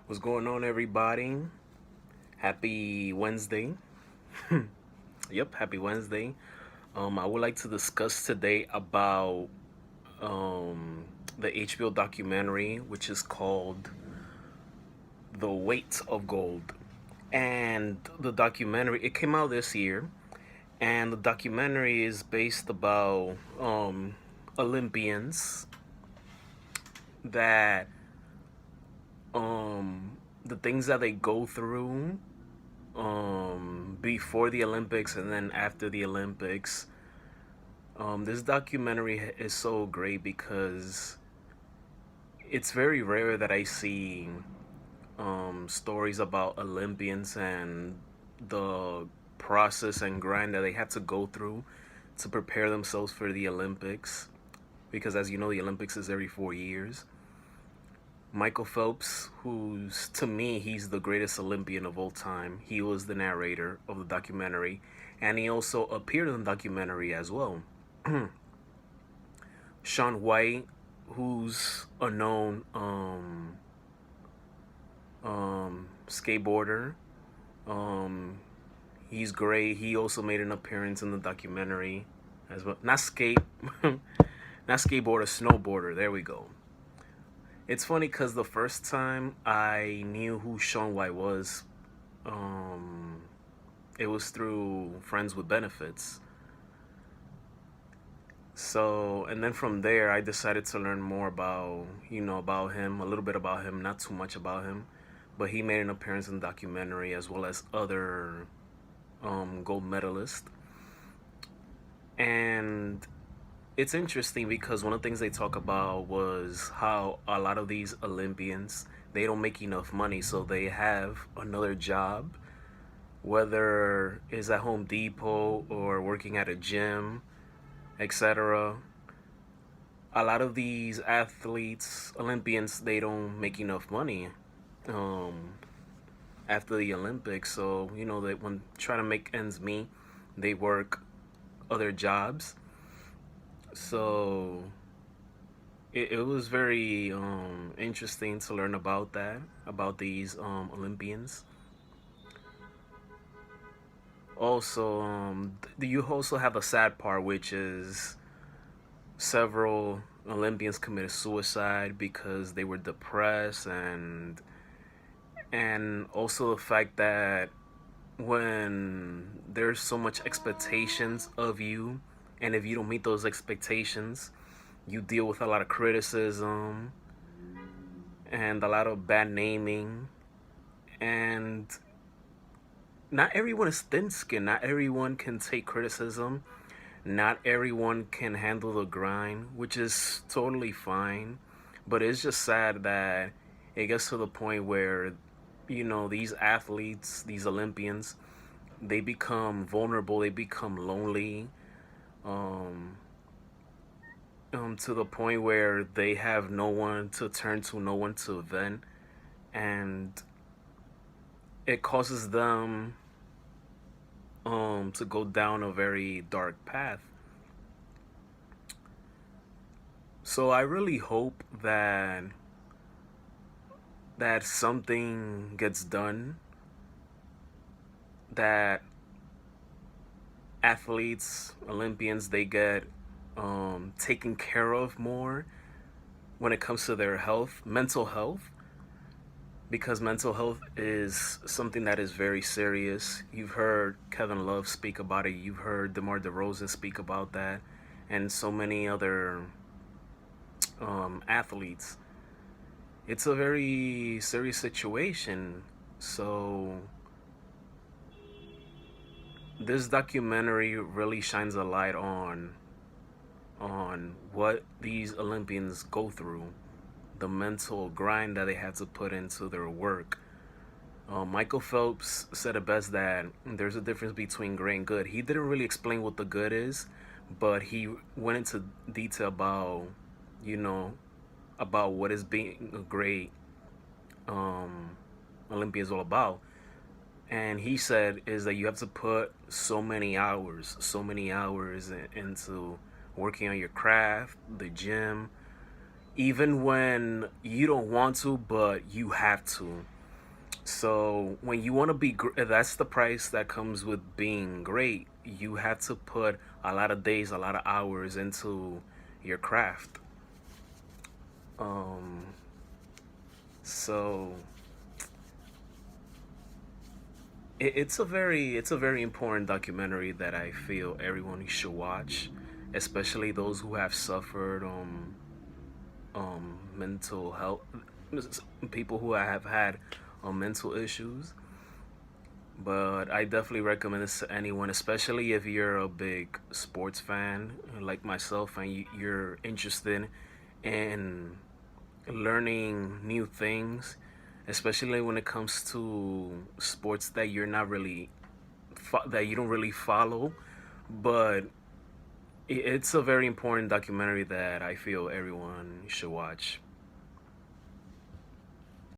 What's going on, everybody? Happy Wednesday. Yep, happy Wednesday. I would like to discuss today about um, the HBO documentary, which is called The Weight of Gold. And the documentary, it came out this year, and the documentary is based about Olympians that the things that they go through before the Olympics and then after the Olympics. This documentary is so great because it's very rare that I see stories about Olympians and the process and grind that they had to go through to prepare themselves for the Olympics. Because as you know, the Olympics is every 4 years. Michael Phelps, who's to me, he's the greatest Olympian of all time. He was the narrator of the documentary, and he also appeared in the documentary as well. Shaun White, who's a known skateboarder, um, he's great. He also made an appearance in the documentary as well. Not skate, not skateboarder, snowboarder. There we go. It's funny because the first time I knew who Shaun White was, um, it was through Friends with Benefits. So, and then from there, I decided to learn more about, about him, a little bit about him, not too much about him. But he made an appearance in the documentary as well as other gold medalists. And it's interesting because one of the things they talk about was how a lot of these Olympians, they don't make enough money, so they have another job, whether it's at Home Depot or working at a gym, etc. A lot of these athletes, Olympians, they don't make enough money um, after the Olympics. So they when trying to make ends meet, they work other jobs. So it was very interesting to learn about that, about these Olympians. Also, you also have a sad part, which is several Olympians committed suicide because they were depressed, and also the fact that when there's so much expectations of you, and if you don't meet those expectations, you deal with a lot of criticism and a lot of bad naming. And not everyone is thin skinned, not everyone can take criticism, not everyone can handle the grind, which is totally fine. But it's just sad that it gets to the point where these athletes, these Olympians, they become vulnerable, they become lonely, um, to the point where they have no one to turn to, no one to vent, and it causes them to go down a very dark path. So I really hope that something gets done, that athletes, Olympians, they get taken care of more when it comes to their health, mental health, because mental health is something that is very serious. You've heard Kevin Love speak about it. You've heard DeMar DeRozan speak about that, and so many other athletes. It's a very serious situation. So this documentary really shines a light on what these Olympians go through, the mental grind that they had to put into their work. Michael Phelps said it best that there's a difference between great and good. He didn't really explain what the good is, but he went into detail about, you know, about what is being a great um, Olympian is all about. And he said is that you have to put so many hours into working on your craft, the gym, even when you don't want to, but you have to. So when you want to be, that's the price that comes with being great. You have to put a lot of days, a lot of hours into your craft. Um, so it's a very important documentary that I feel everyone should watch, especially those who have suffered mental health, people who have had mental issues. But I definitely recommend this to anyone, especially if you're a big sports fan like myself and you're interested in learning new things, especially when it comes to sports that you're not really that you don't really follow. But it's a very important documentary that I feel everyone should watch.